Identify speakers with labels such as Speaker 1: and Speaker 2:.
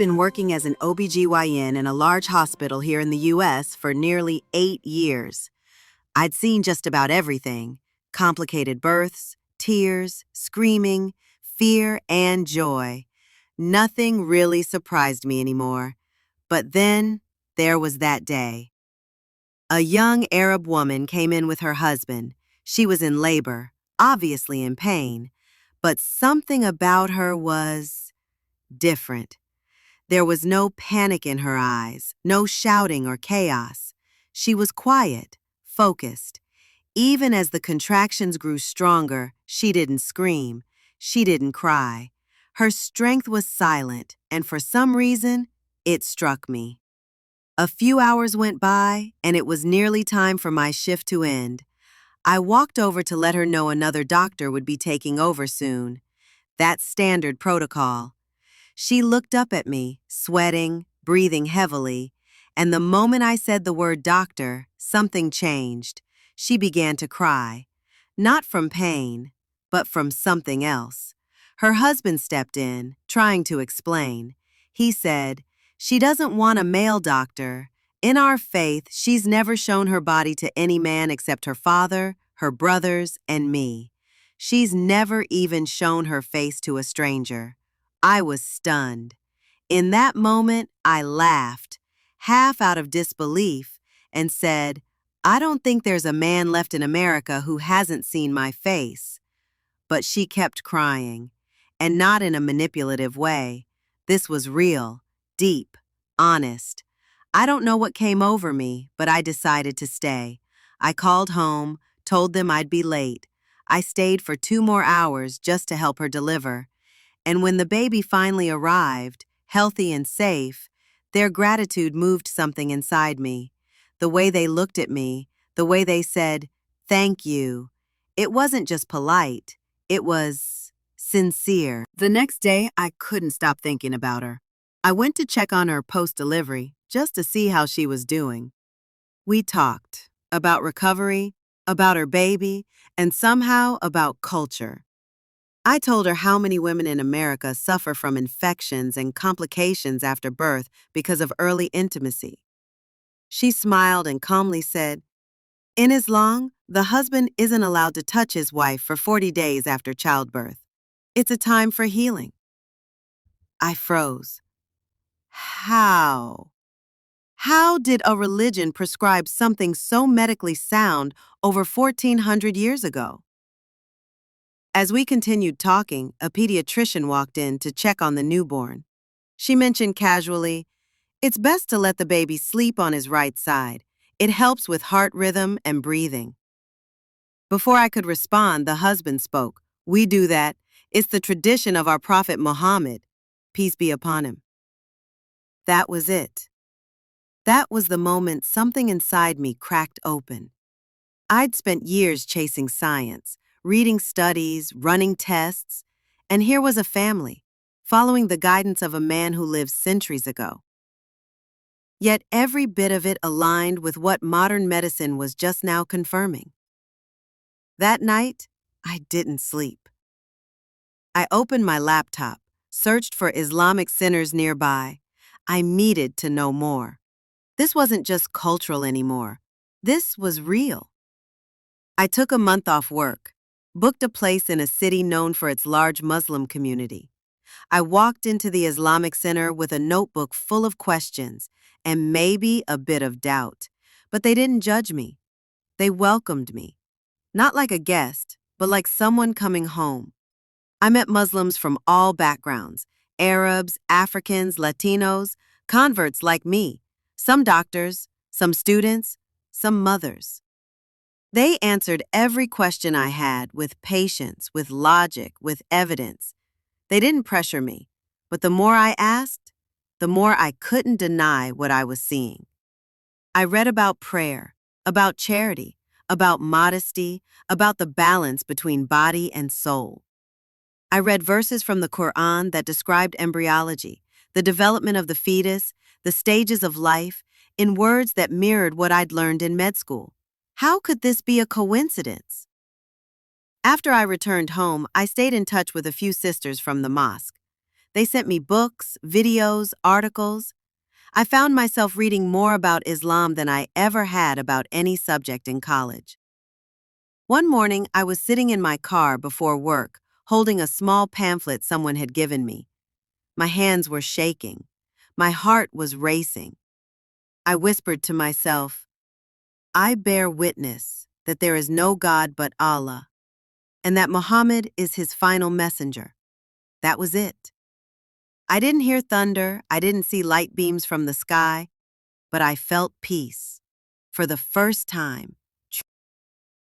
Speaker 1: been working as an OB-GYN in a large hospital here in the US for nearly 8 years. I'd seen just about everything: complicated births, tears, screaming, fear, and joy. Nothing really surprised me anymore. But then, there was that day. A young Arab woman came in with her husband. She was in labor, obviously in pain, but something about her was different. There was no panic in her eyes, no shouting or chaos. She was quiet, focused. Even as the contractions grew stronger, she didn't scream. She didn't cry. Her strength was silent, and for some reason, it struck me. A few hours went by, and it was nearly time for my shift to end. I walked over to let her know another doctor would be taking over soon. That's standard protocol. She looked up at me, sweating, breathing heavily, and the moment I said the word doctor, something changed. She began to cry. Not from pain, but from something else. Her husband stepped in, trying to explain. He said, "She doesn't want a male doctor. In our faith, she's never shown her body to any man except her father, her brothers, and me. She's never even shown her face to a stranger." I was stunned. In that moment, I laughed, half out of disbelief, and said, "I don't think there's a man left in America who hasn't seen my face." But she kept crying, and not in a manipulative way. This was real, deep, honest. I don't know what came over me, but I decided to stay. I called home, told them I'd be late. I stayed for 2 more hours just to help her deliver. And when the baby finally arrived, healthy and safe, their gratitude moved something inside me. The way they looked at me, the way they said, "Thank you." It wasn't just polite, it was sincere. The next day, I couldn't stop thinking about her. I went to check on her post-delivery, just to see how she was doing. We talked about recovery, about her baby, and somehow about culture. I told her how many women in America suffer from infections and complications after birth because of early intimacy. She smiled and calmly said, "In Islam, the husband isn't allowed to touch his wife for 40 days after childbirth. It's a time for healing." I froze. How? How did a religion prescribe something so medically sound over 1,400 years ago? As we continued talking, a pediatrician walked in to check on the newborn. She mentioned casually, "It's best to let the baby sleep on his right side. It helps with heart rhythm and breathing." Before I could respond, the husband spoke. "We do that. It's the tradition of our Prophet Muhammad, peace be upon him." That was it. That was the moment something inside me cracked open. I'd spent years chasing science, reading studies, running tests, and here was a family, following the guidance of a man who lived centuries ago. Yet every bit of it aligned with what modern medicine was just now confirming. That night, I didn't sleep. I opened my laptop, searched for Islamic centers nearby. I needed to know more. This wasn't just cultural anymore. This was real. I took a month off work, booked a place in a city known for its large Muslim community. I walked into the Islamic Center with a notebook full of questions and maybe a bit of doubt, but they didn't judge me. They welcomed me, not like a guest, but like someone coming home. I met Muslims from all backgrounds: Arabs, Africans, Latinos, converts like me, some doctors, some students, some mothers. They answered every question I had with patience, with logic, with evidence. They didn't pressure me, but the more I asked, the more I couldn't deny what I was seeing. I read about prayer, about charity, about modesty, about the balance between body and soul. I read verses from the Quran that described embryology, the development of the fetus, the stages of life, in words that mirrored what I'd learned in med school. How could this be a coincidence? After I returned home, I stayed in touch with a few sisters from the mosque. They sent me books, videos, articles. I found myself reading more about Islam than I ever had about any subject in college. One morning, I was sitting in my car before work, holding a small pamphlet someone had given me. My hands were shaking. My heart was racing. I whispered to myself, I bear witness that there is no God but Allah, and that Muhammad is his final messenger. That was it. I didn't hear thunder, I didn't see light beams from the sky, but I felt peace. For the first time,